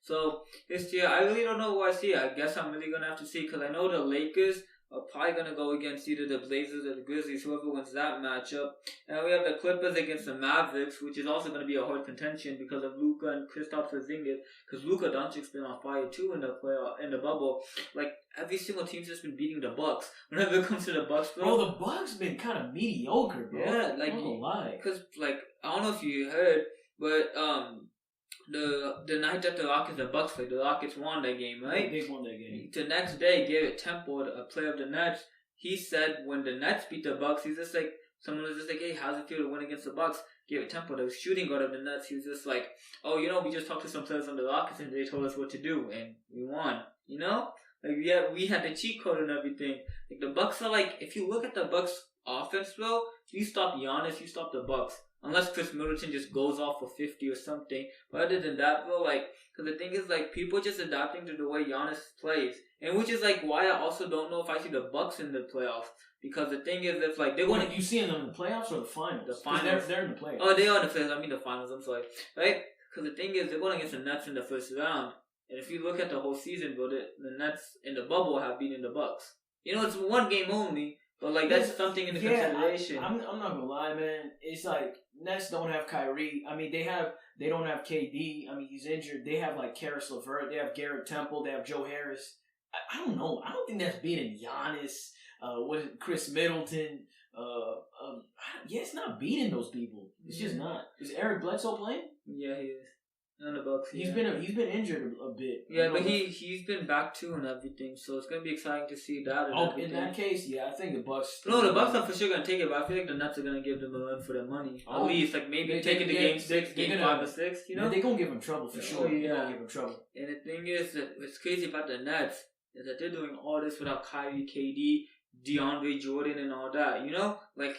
So, this year, I really don't know who I see. I guess I'm really going to have to see, because I know the Lakers are probably going to go against either the Blazers or the Grizzlies, whoever wins that matchup. And we have the Clippers against the Mavericks, which is also going to be a hard contention because of Luka and Kristaps Porzingis, because Luka Doncic's been on fire too in the bubble. Like, every single team's just been beating the Bucks. Whenever it comes to the Bucks, bro. Bro, the Bucks been kind of mediocre, bro. Yeah, like, I don't know why. Because, like, I don't know if you heard, but, the night that the Rockets and Bucks played, the Rockets won that game, right? They won that game. The next day, Garrett Temple, a player of the Nets, he said when the Nets beat the Bucks, he's just like, someone was just like, hey, how's it feel to win against the Bucks? Garrett Temple, the shooting guard of the Nets, he was just like, oh, we just talked to some players on the Rockets and they told us what to do and we won, Like, we had the cheat code and everything. Like, the Bucks are like, if you look at the Bucks offense, bro, you stop Giannis, you stop the Bucks. Unless Chris Middleton just goes off for 50 or something. But other than that, bro, like, because the thing is, like, people just adapting to the way Giannis plays. And which is, like, why I also don't know if I see the Bucks in the playoffs. Because the thing is, if, like, they want to... You see them in the playoffs or the finals? The finals. They're in the playoffs. Oh, they are in the playoffs. I mean the finals, I'm sorry. Right? Because the thing is, they're going against the Nets in the first round. And if you look at the whole season, bro, the Nets in the bubble have beaten the Bucks. It's one game only. But, like, that's something in the consideration. I'm not gonna lie, man. It's like, Nets don't have Kyrie. I mean, they don't have KD. I mean, he's injured. They have, like, Karis LeVert. They have Garrett Temple. They have Joe Harris. I don't know. I don't think that's beating Giannis. Chris Middleton. It's not beating those people. It's just not. Is Eric Bledsoe playing? Yeah, he is. On the Bucks, he's been injured a bit. Yeah, but he's been back too and everything, so it's gonna be exciting to see that. In that case, yeah, I think the Bucks. No, the Bucks are for sure gonna take it, but I feel like the Nets are gonna give them a run for their money. At least, like maybe take it to game 6, game 5 or 6. They're gonna give them trouble for sure. Yeah, they're gonna give them trouble. And the thing is, that what's crazy about the Nets is that they're doing all this without Kyrie, KD, DeAndre Jordan, and all that. Like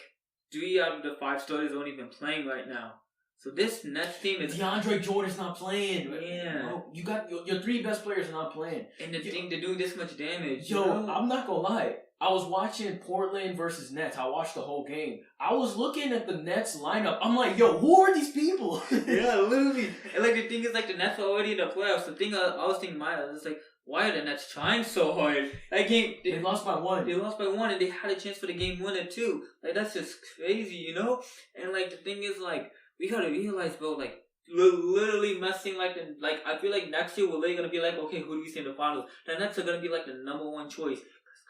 3 out of the 5 starters aren't even playing right now. So this Nets team is... DeAndre Jordan's not playing. Yeah. Bro, you got your 3 best players are not playing. And the thing, they're doing this much damage. I'm not gonna lie. I was watching Portland versus Nets. I watched the whole game. I was looking at the Nets lineup. I'm like, yo, who are these people? Yeah, literally. And like the thing is, like the Nets are already in the playoffs. The thing I was thinking, was like, why are the Nets trying so hard? That game, they lost by 1. They lost by 1, and they had a chance for the game winner too. Like that's just crazy, And like the thing is, like we gotta realize, bro, like literally messing like I feel like next year we're really gonna be like, okay, who do we see in the finals? The Nets are gonna be like the number 1 choice.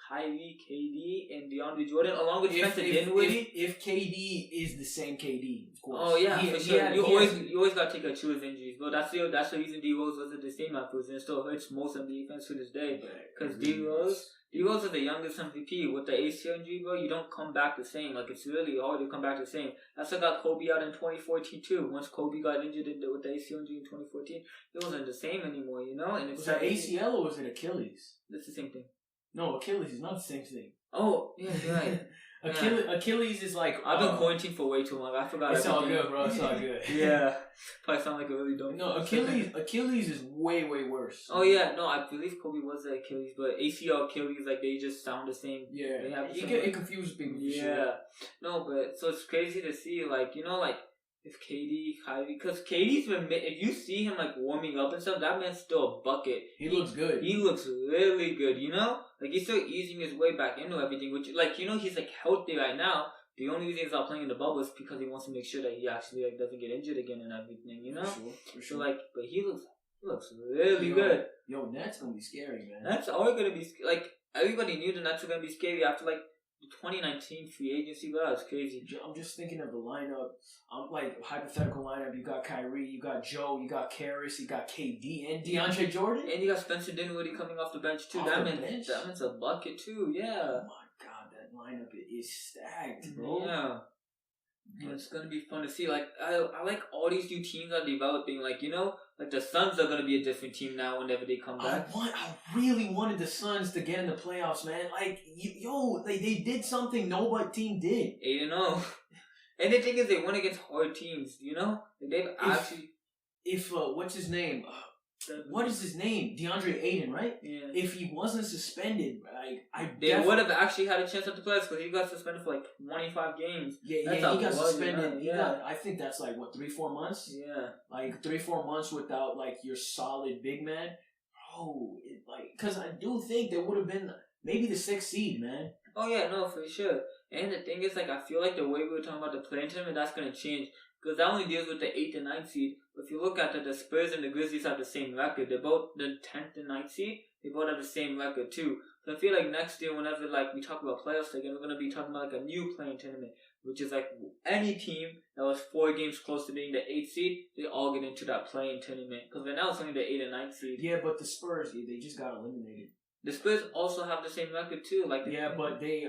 Kyrie, KD, and DeAndre Jordan, along with Spencer Dinwiddie. If KD is the same KD, of course. Oh yeah, for sure. You always gotta take a true injuries, but that's the reason D Rose wasn't the same afterwards, and it still hurts most of the defense to this day. Because D Rose is the youngest MVP with the ACL injury, bro. You don't come back the same. Like it's really hard to come back the same. That's what got Kobe out in 2014 too. Once Kobe got injured with the ACL injury in 2014, it wasn't the same anymore, And it's was that ACL or was it Achilles? It's the same thing. No, Achilles is not the same thing. Oh, yeah, you're right. Achilles is like... I've been quarantined for way too long. I forgot It's everything. all good, bro. It's all good. Yeah. Probably sound like a really dumb... No, Achilles is way, way worse. Oh, yeah. No, I believe Kobe was the Achilles, but ACL, Achilles, like, they just sound the same. Yeah. They have It confuses people for sure. No, but... So it's crazy to see, like, you know, like... If KD, Kyrie... Because KD's been... If you see him, like, warming up and stuff, that man's still a bucket. He looks good. He looks really good, you know? Like, he's still easing his way back into everything, which, like, you know, he's, like, healthy right now. The only reason he's not playing in the bubble is because he wants to make sure that he actually, like, doesn't get injured again and everything, you know? For sure. So, like, but he looks really good. Yo, Nets gonna be scary, man. Nets are gonna be, like, everybody knew the Nets were gonna be scary after, like, the 2019 free agency. Wow, that's crazy. I'm just thinking of the lineup. I'm like, hypothetical lineup. You got Kyrie, you got Joe, you got Karras, you got KD, and DeAndre Jordan. And you got Spencer Dinwiddie coming off the bench, too. That man's a bucket, too, yeah. Oh, my God, that lineup is stacked, bro. Yeah. It's gonna be fun to see. Like, I like all these new teams are developing. Like, you know, like the Suns are gonna be a different team now whenever they come back. I really wanted the Suns to get in the playoffs, man. Like, they did something no team did. 8-0. And the thing is, they went against hard teams. You know, what's his name? What is his name? DeAndre Ayton, right? Yeah. If he wasn't suspended, they would have actually had a chance at the playoffs because he got suspended for like 25 games. Yeah, he got suspended. I think that's like what 3-4 months. Yeah, like 3-4 months without like your solid big man, bro. Because I do think there would have been maybe the 6th seed, man. Oh yeah, no, for sure. And the thing is, like, I feel like the way we were talking about the play-in tournament, that's gonna change. Because that only deals with the 8th and 9th seed. But if you look at it, the Spurs and the Grizzlies have the same record. They're both the 10th and 9th seed. They both have the same record too. So I feel like next year, whenever like we talk about playoffs again, we're gonna be talking about like a new play-in tournament, which is like any team that was 4 games close to being the 8th seed, they all get into that play-in tournament. Because right now it's only the 8th and 9th seed. Yeah, but the Spurs, they just got eliminated. The Spurs also have the same record too. Like but they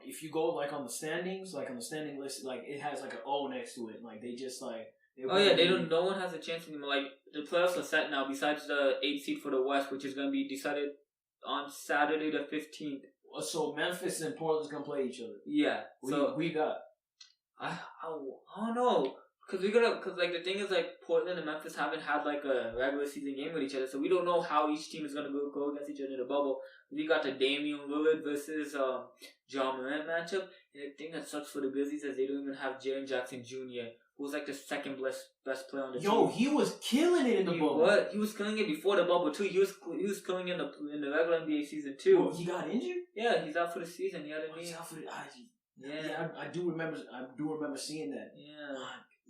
if you go like on the standings, like on the standing list, like it has like an O next to it. Like they just like. No one has a chance anymore. Like the playoffs are set now. Besides the 8th seed for the West, which is going to be decided on Saturday the 15th. So Memphis and Portland's going to play each other. Yeah. We got. I don't know. Because like the thing is like Portland and Memphis haven't had like a regular season game with each other, so we don't know how each team is gonna go against each other in the bubble. We got the Damian Lillard versus John Morant matchup, and the thing that sucks for the Grizzlies is they don't even have Jaren Jackson Jr., who's like the second best player on the team. Yo, he was killing it in the bubble. What? He was killing it before the bubble too. He was killing it in the regular NBA season too. Well, he got injured? Yeah, he's out for the season. He had a knee. He's out for the. Yeah, I do remember seeing that. Yeah.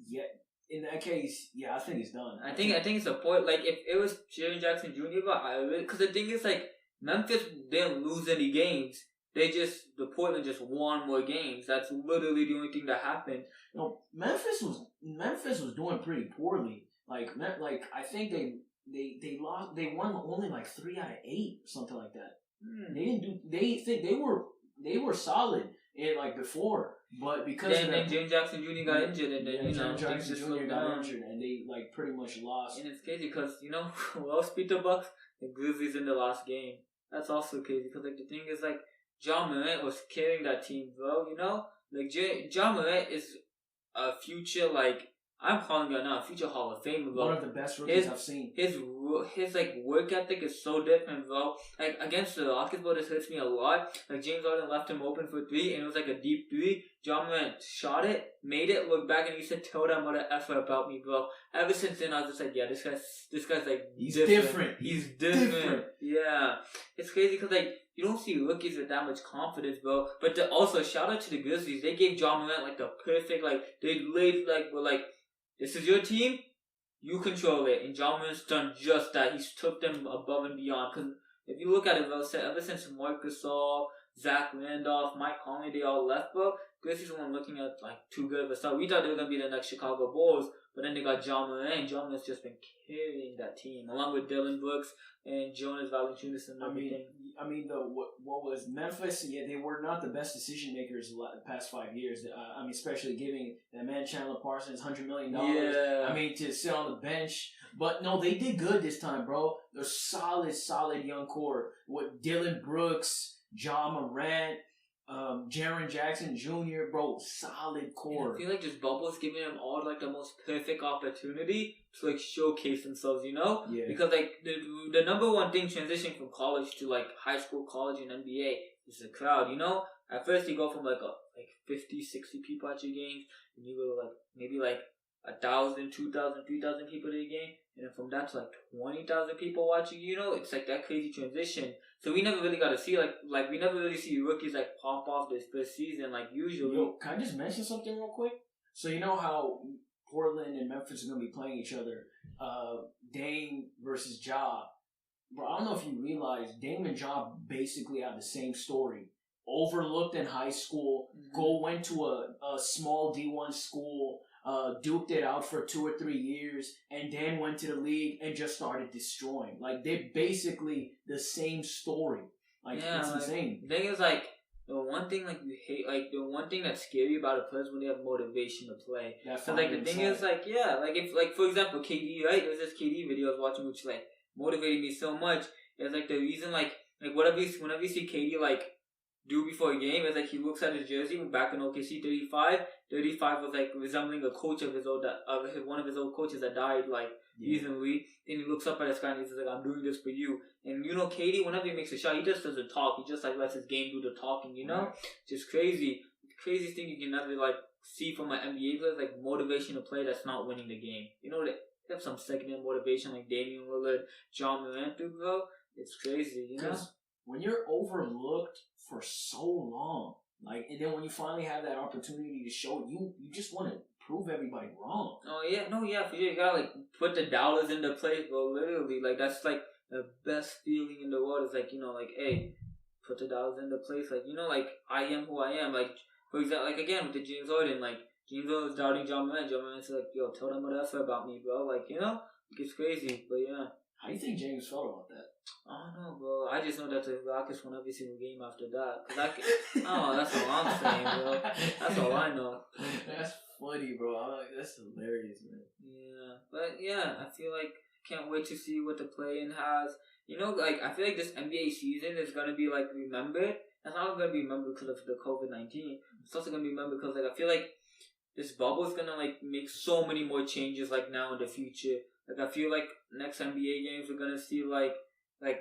Yeah, in that case, yeah, I think it's done. I think it's a point. Like if it was Jaren Jackson Jr., because the thing is like Memphis didn't lose any games. The Portland just won more games. That's literally the only thing that happened. No, Memphis was doing pretty poorly. Like I think they lost. They won only like 3 out of 8 or something like that. They didn't do. They were solid in like before. But because then Jaren Jackson Jr. got injured, and then Jaren Jackson Jr. got injured, and they like pretty much lost. And it's crazy because who else beat the Bucks? The Grizzlies in the last game. That's also crazy because like the thing is like John Morant was carrying that team, bro. Like John Morant is a future I'm calling it now a future Hall of Famer, bro. One of the best rookies I've seen. His like work ethic is so different, bro. Like against the Rockets, bro, this hurts me a lot. Like James Harden left him open for 3, and it was like a deep 3. John Morant shot it, made it, looked back, and he said, "Tell that mother effer about me, bro." Ever since then, I was just like, "Yeah, this guy's like he's different. He's different. Yeah, it's crazy because like you don't see rookies with that much confidence, bro. But also shout out to the Grizzlies. They gave John Morant like the perfect they laid were like. This is your team, you control it. And John Morant's done just that. He's took them above and beyond. Because if you look at it, bro, ever since Marc Gasol, Zach Randolph, Mike Conley, they all left, bro, Grizzlies weren't looking at too good of a start. We thought they were going to be the next Chicago Bulls. But then they got John Morant. John Morant's just been carrying that team. Along with Dylan Brooks and Jonas Valanciunas and everything. I mean, what was Memphis? Yeah, they were not the best decision makers the past 5 years. I mean, especially giving that man Chandler Parsons $100 million. Yeah. I mean, to sit on the bench. But no, they did good this time, bro. They're solid young core with Dylan Brooks, Ja Morant, Jaren Jackson Jr., bro, solid core. I feel like just Bubble's giving them all like the most perfect opportunity to like showcase themselves, you know? Yeah. Because like the number one thing transitioning from college to like high school, college, and NBA is the crowd, you know? At first you go from like 50, 60 people at your games, and you go like maybe like 1,000, 2,000, 3,000 people to the game, and then from that to like 20,000 people watching, you know? It's like that crazy transition. So we never really got to see like we never really see rookies like pop off this first season like usually. Yo, can I just mention something real quick? So you know how Portland and Memphis are gonna be playing each other, Dame versus Ja. Bro, I don't know if you realize Dame and Ja basically have the same story. Overlooked in high school, went to a small D1 school, duked it out for 2 or 3 years, and then went to the league and just started destroying. Like, they're basically the same story. Like, yeah, it's insane. The thing is, like, the one thing, like, you hate, like, the one thing that's scary about a player is when they have motivation to play. So, like, the thing is, like, yeah, like, if, like, for example, KD, right? There's this KD video I was watching which, like, motivated me so much. It's, like, the reason, like whenever you see KD, like, do before a game, it's like he looks at his jersey back in OKC 35 was like resembling a coach of his old, one of his old coaches that died like recently. Then he looks up at the sky and he's like, I'm doing this for you. And you know, KD, whenever he makes a shot, he just doesn't talk. He just like lets his game do the talking, you know? Just crazy. The craziest thing you can never like see from an NBA player is like motivation to play that's not winning the game. You know, they have some second-hand motivation like Damian Lillard, Ja Morant, bro. It's crazy, you know? When you're overlooked for so long, like, and then when you finally have that opportunity to show, you just want to prove everybody wrong. Oh yeah, no, yeah, for sure. You gotta like put the dollars into place, bro. Literally, like that's like the best feeling in the world. Is like, you know, like, hey, put the dollars into place. Like, you know, like I am who I am. Like, for example, like again with the James Harden, like James Harden was doubting Ja Morant. Ja Morant's like, yo, tell them what else about me, bro. Like, you know, it's crazy, but yeah. How do you think James felt about that? I don't know, bro. I just know that the Rockets won every single game after that. Oh, that's all I'm saying, bro. That's all I know. That's funny, bro. That's hilarious, man. Yeah, but yeah, I feel like can't wait to see what the play-in has. You know, like I feel like this NBA season is gonna be like remembered. It's not gonna be remembered because of the COVID-19. It's also gonna be remembered because like I feel like this bubble is gonna like make so many more changes like now in the future. Like I feel like next NBA games we're gonna see like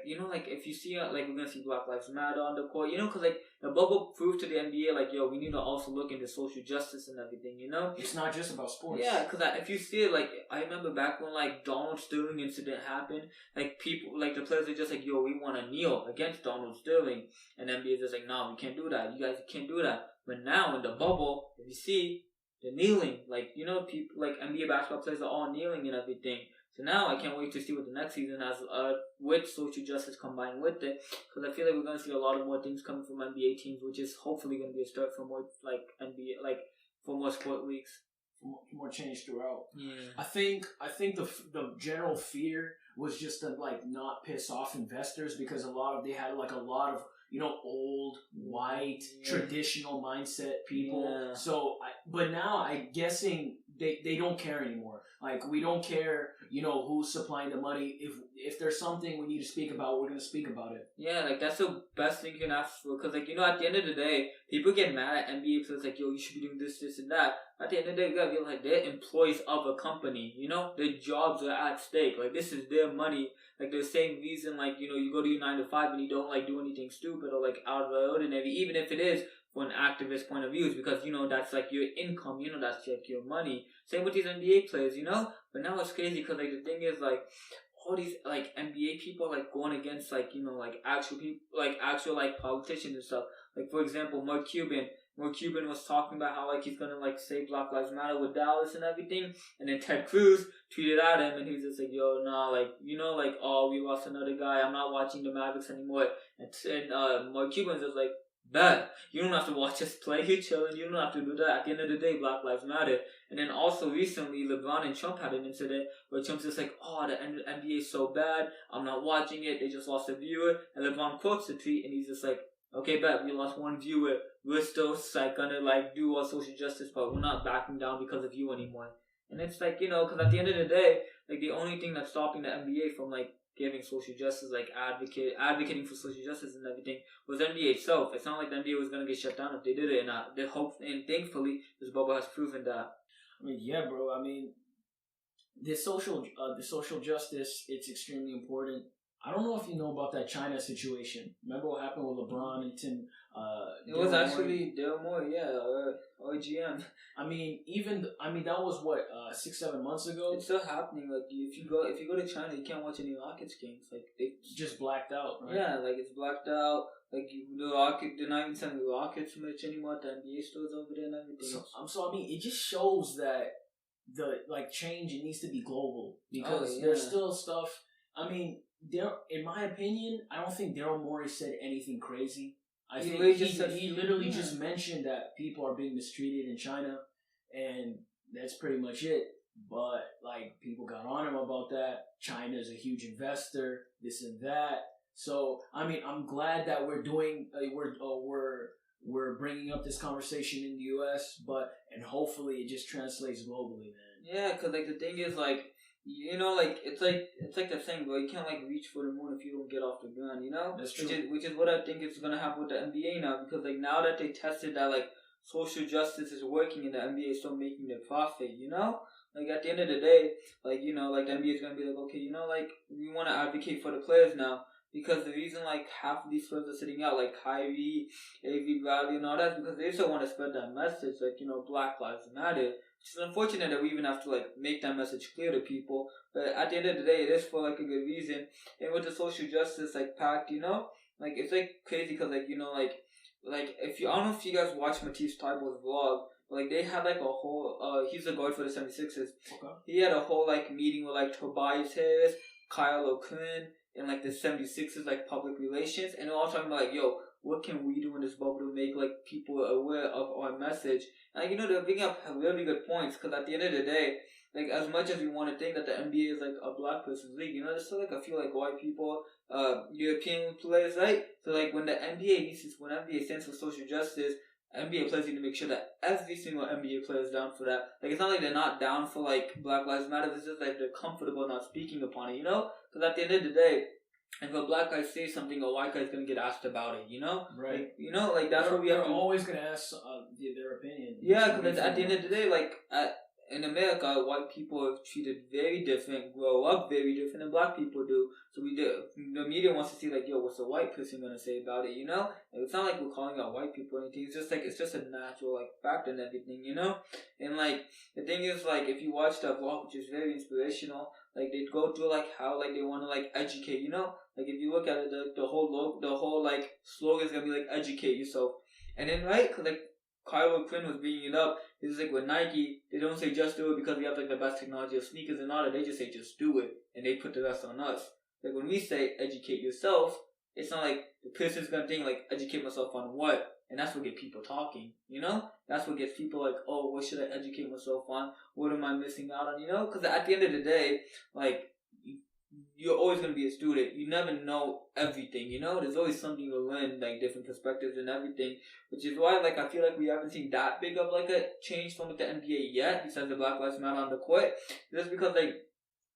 you know, like if you see like we're gonna see Black Lives Matter on the court, you know, because like the bubble proved to the NBA like, yo, we need to also look into social justice and everything, you know. It's not just about sports. Yeah, because if you see it, like I remember back when like Donald Sterling incident happened, like people, like the players are just like, yo, we want to kneel against Donald Sterling, and NBA is just like, no, we can't do that. You guys can't do that. But now in the bubble, if you see, they're kneeling, like, you know, people like NBA basketball players are all kneeling and everything. So now I can't wait to see what the next season has with social justice combined with it, because I feel like we're going to see a lot of more things coming from NBA teams, which is hopefully going to be a start for more like NBA, like for more sport leagues, more change throughout. Yeah, I think the general fear was just to like not piss off investors, because they had like a lot of, you know, old white traditional mindset people. Yeah. So, but now I'm guessing they don't care anymore. Like, we don't care, you know, who's supplying the money. If there's something we need to speak about, we're going to speak about it. Yeah, like, that's the best thing you can ask for. Because, like, you know, at the end of the day, people get mad at NBA players, like, yo, you should be doing this, this, and that. At the end of the day, you got to be like, they're employees of a company, you know? Their jobs are at stake. Like, this is their money. Like, the same reason, like, you know, you go to your 9 to 5 and you don't, like, do anything stupid or, like, out of the ordinary, even if it is for an activist point of view, is because, you know, that's like your income, you know, that's like your money. Same with these NBA players, you know? But now it's crazy because, like, the thing is, like, all these, like, NBA people, like, going against, like, you know, like, actual people, like, actual, like, politicians and stuff. Like, for example, Mark Cuban was talking about how, like, he's gonna, like, say Black Lives Matter with Dallas and everything. And then Ted Cruz tweeted at him and he's just like, yo, nah, like, you know, like, oh, we lost another guy. I'm not watching the Mavericks anymore. And Mark Cuban's just like, That you don't have to watch us play. You're chilling. You don't have to do that. At the end of the day, Black Lives Matter. And then also recently, LeBron and Trump had an incident where Trump's just like, "Oh, the NBA is so bad. I'm not watching it. They just lost a viewer." And LeBron quotes the tweet, and he's just like, "Okay, bet we lost one viewer. We're still like gonna like do our social justice part. We're not backing down because of you anymore." And it's like, because at the end of the day, like the only thing that's stopping the NBA from like giving social justice, like advocating for social justice and everything, was the NBA itself. It's not like the NBA was gonna get shut down if they did it, and they hope, and thankfully this bubble has proven that. I mean, yeah, bro. I mean, the social justice, it's extremely important. I don't know if you know about that China situation. Remember what happened with LeBron and Tim? It was actually Daryl Morey, yeah, or GM. I mean, that was what 6-7 months ago. It's still happening. Like if you go to China, you can't watch any Rockets games. Like they just blacked out, right? Yeah, like it's blacked out. Like they're not even selling the Rockets much anymore at the NBA stores over there and everything. So I mean, it just shows that the change, it needs to be global, because there's still stuff. I mean, in my opinion, I don't think Daryl Morey said anything crazy. I think he literally just mentioned that people are being mistreated in China, and that's pretty much it. But like, people got on him about that. China's a huge investor, this and that. So I mean, I'm glad that we're doing we're bringing up this conversation in the U.S., and hopefully it just translates globally, man. Yeah, because like the thing is, like, like it's like the thing, bro. You can't like reach for the moon if you don't get off the ground, That's true. Which is what I think is gonna happen with the NBA now, because like now that they tested that like social justice is working and the NBA is still making their profit, Like at the end of the day, like like the NBA is gonna be like, okay, like we want to advocate for the players now. Because the reason like half of these players are sitting out, like Kyrie, A.V. Bradley, and all that, is because they still want to spread that message, like, Black Lives Matter. It's unfortunate that we even have to like make that message clear to people, but at the end of the day, it is for like a good reason. And with the social justice like pact, like it's like crazy because like like if I don't know if you guys watch Matisse Tybau's vlog, but like they had like a whole he's the guard for the 76ers. Okay. He had a whole like meeting with like Tobias Harris, Kyle O'Quinn, and like the 76ers like public relations, and they're all talking about like, yo, what can we do in this bubble to make like people aware of our message? And like, they're bringing up really good points, because at the end of the day, like as much as we want to think that the NBA is like a black person's league, there's still like a few like white people, European players, right? So like when the when NBA stands for social justice, NBA players need to make sure that every single NBA player is down for that. Like, it's not like they're not down for like Black Lives Matter. It's just like they're comfortable not speaking upon it, Because at the end of the day, if a black guy says something, a white guy's gonna get asked about it, Right. Like, like that's what we have to. They're always gonna ask their opinion. Yeah, because at the end of the day, like in America, white people are treated very different, grow up very different than black people do. So the media wants to see like, yo, what's a white person gonna say about it, Like, it's not like we're calling out white people or anything. It's just a natural like fact and everything, And like the thing is, like, if you watch that vlog, which is very inspirational, like they go through like how like they want to like educate, Like if you look at it, the whole like slogan is gonna be like educate yourself, and then right, cause like Kyle O'Quinn was bringing it up. It's like with Nike, they don't say just do it because we have like the best technology of sneakers and all that. They just say just do it, and they put the rest on us. Like when we say educate yourself, it's not like the person's gonna think like educate myself on what, and that's what gets people talking. That's what gets people like, oh, what should I educate myself on? What am I missing out on? Because at the end of the day, like, you're always going to be a student. You never know everything, There's always something to learn, like different perspectives and everything, which is why, like, I feel like we haven't seen that big of like a change from the NBA yet, besides the Black Lives Matter on the court. Just because like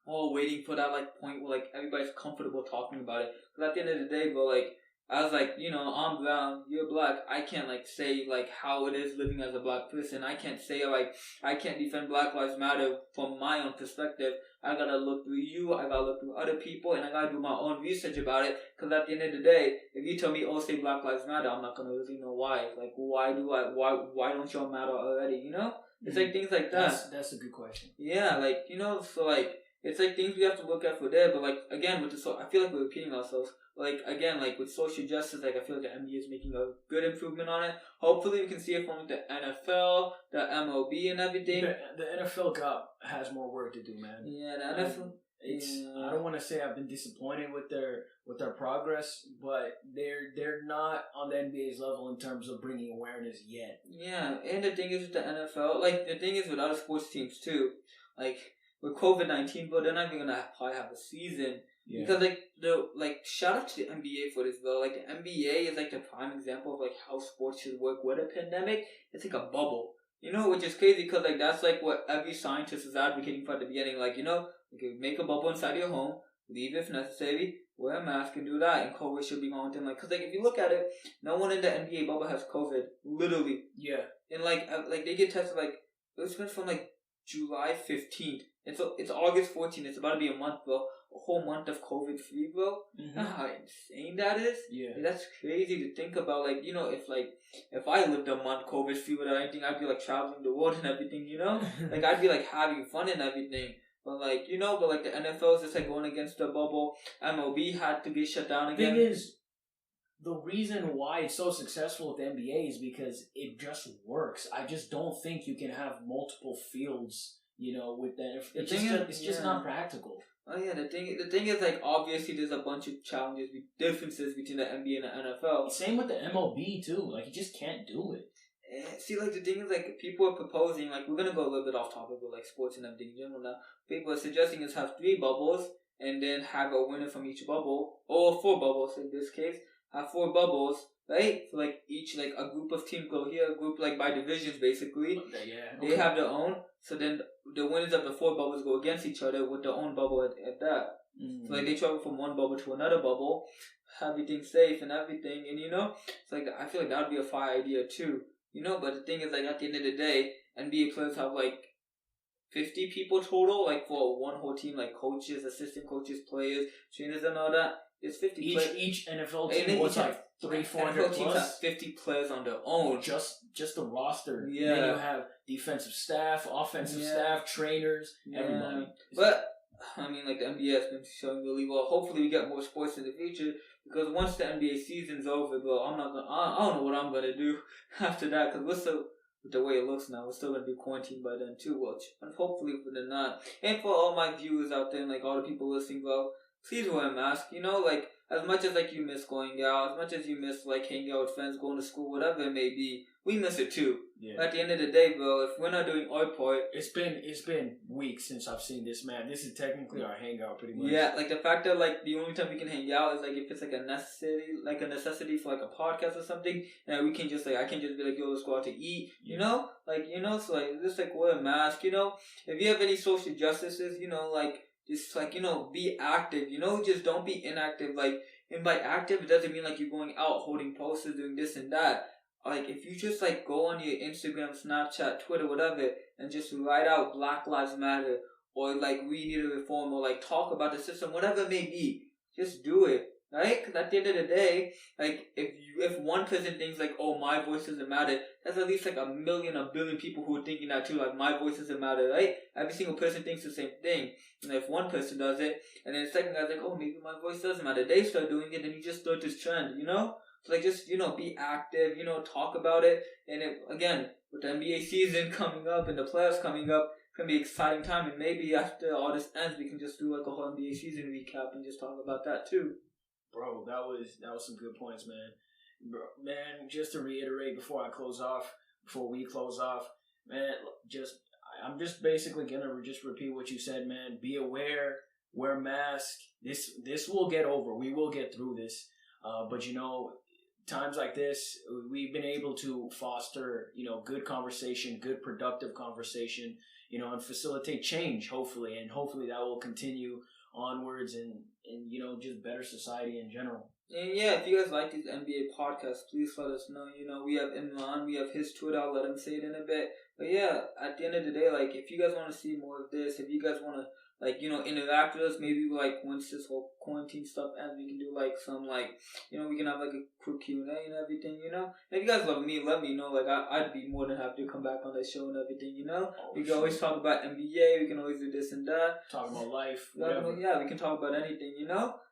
waiting for that like point where like everybody's comfortable talking about it. Because at the end of the day, bro, like, I was like, I'm brown, you're black. I can't like say like how it is living as a black person. I can't say like I can't defend Black Lives Matter from my own perspective. I gotta look through you. I gotta look through other people, and I gotta do my own research about it. Because at the end of the day, if you tell me, oh, say Black Lives Matter, I'm not gonna really know why. Like, why don't y'all matter already? It's like things like that. That's a good question. Yeah, like so like it's like things we have to look at for there. But like again, with I feel like we're repeating ourselves. Like, again, like, with social justice, like, I feel like the NBA is making a good improvement on it. Hopefully, we can see it from the NFL, the MLB, and everything. The NFL has more work to do, man. Yeah, the NFL. I don't want to say I've been disappointed with their progress, but they're not on the NBA's level in terms of bringing awareness yet. Yeah, and the thing is with the NFL, like the thing is with other sports teams too, like with COVID-19, but they're not even gonna probably have a season. Yeah. Because shout out to the NBA for this though. Like the NBA is like the prime example of like how sports should work with a pandemic. It's like a bubble, which is crazy because like that's like what every scientist is advocating for at the beginning. Like you can make a bubble inside your home, leave if necessary, wear a mask and do that, and COVID should be going thing. Like, cause like if you look at it, no one in the NBA bubble has COVID, literally. Yeah. And like they get tested like it's been from like July 15th. And so it's August 14th. It's about to be a month, bro. A whole month of COVID free, bro. Mm-hmm. You know how insane that is? Yeah. Like, that's crazy to think about. Like, if I lived a month COVID free without anything, I'd be like traveling the world and everything, Like, I'd be like having fun and everything. But like, the NFL is just like going against the bubble. MLB had to get shut down again. Thing is, the reason why it's so successful with the NBA is because it just works. I just don't think you can have multiple fields, with that. It's just not practical. Oh yeah, the thing is like obviously there's a bunch of challenges, differences between the NBA and the NFL. Same with the MLB too. Like you just can't do it. See, like the thing is like people are proposing, like we're gonna go a little bit off topic with like sports and everything in general now. People are suggesting is have 3 bubbles and then have a winner from each bubble, or 4 bubbles in this case. Have 4 bubbles, right? So like each like a group of teams go here, a group like by divisions basically. Okay, yeah. Okay. They have their own. So then the winners of the 4 bubbles go against each other with their own bubble at that. Mm-hmm. So like they travel from one bubble to another bubble, everything safe and everything, and it's like I feel like that would be a fire idea too. But the thing is like at the end of the day, NBA players have like 50 people total, like for one whole team, like coaches, assistant coaches, players, trainers, and all that. It's 50 players. Each NFL team was like 300-400 teams have 50 players on their own. Just the roster. Yeah. Then you have defensive staff, offensive staff, trainers, everybody. But I mean, like the NBA has been showing really well. Hopefully, we get more sports in the future because once the NBA season's over, bro, I don't know what I'm gonna do after that because we're still. With the way it looks now, we're still going to be quarantined by then too, and hopefully we're not. And for all my viewers out there and like all the people listening, bro, please wear a mask, like as much as like you miss going out, as much as you miss like hanging out with friends, going to school, whatever it may be, we miss it too. Yeah. At the end of the day, bro, if we're not doing our part, it's been weeks since I've seen this, man. This is technically our hangout, pretty much. Yeah, like the fact that like the only time we can hang out is like if it's like a necessity for like a podcast or something, and we can just like I can just be like, yo, let's go out to eat, so like just like wear a mask, if you have any social justices, like just like be active, just don't be inactive. Like, and by active, it doesn't mean like you're going out holding posters, doing this and that. Like, if you just, like, go on your Instagram, Snapchat, Twitter, whatever, and just write out Black Lives Matter, or, like, we need a reform, or, like, talk about the system, whatever it may be, just do it, right? Because at the end of the day, like, if one person thinks, like, oh, my voice doesn't matter, that's at least, like, a billion people who are thinking that, too, like, my voice doesn't matter, right? Every single person thinks the same thing. And if one person does it, and then the second guy's like, oh, maybe my voice doesn't matter, they start doing it, then you just start this trend, So, like, just, be active, talk about it. And again, with the NBA season coming up and the playoffs coming up, it's going to be an exciting time. And maybe after all this ends, we can just do, like, a whole NBA season recap and just talk about that, too. Bro, that was some good points, man. Bro, man, just to reiterate before we close off, man, I'm just basically going to just repeat what you said, man. Be aware, wear a mask. This will get over. We will get through this. But, times like this, we've been able to foster, good conversation, good productive conversation, and facilitate change, hopefully. And hopefully that will continue onwards and just better society in general. And yeah, if you guys like these NBA podcasts, please let us know. We have Imran, we have his Twitter, I'll let him say it in a bit. But yeah, at the end of the day, like, if you guys want to see more of this, if you guys want to, like, interact with us, maybe, like, once this whole quarantine stuff ends, we can do, like, some, like, we can have, like, a quick Q&A and everything, And if you guys love me, let me know. Like, I'd be more than happy to come back on the show and everything, Oh, we can always talk about NBA, we can always do this and that. Talk about life, whatever. Yeah, we can talk about anything,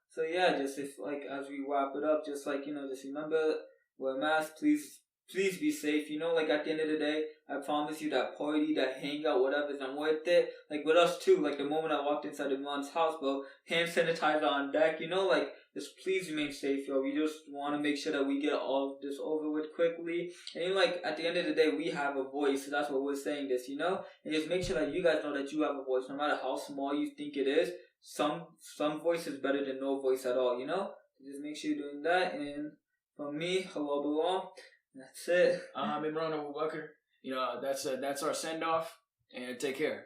So, yeah, just if, like, as we wrap it up, just, like, just remember, wear a mask, please please be safe. You know, like at the end of the day, I promise you that party, that hangout, whatever's, I'm worth it. Like with us too, like the moment I walked inside the man's house, bro, hand sanitizer on deck, you know, like just please remain safe, yo. We just want to make sure that we get all of this over with quickly. And you know, like at the end of the day, we have a voice, so that's what we're saying this, you know? And just make sure that you guys know that you have a voice, no matter how small you think it is. Some voice is better than no voice at all, you know? Just make sure you're doing that. And from me, hello, Bilal. That's it. I'm Imran Abu Bakr. You know, that's our send off. And take care.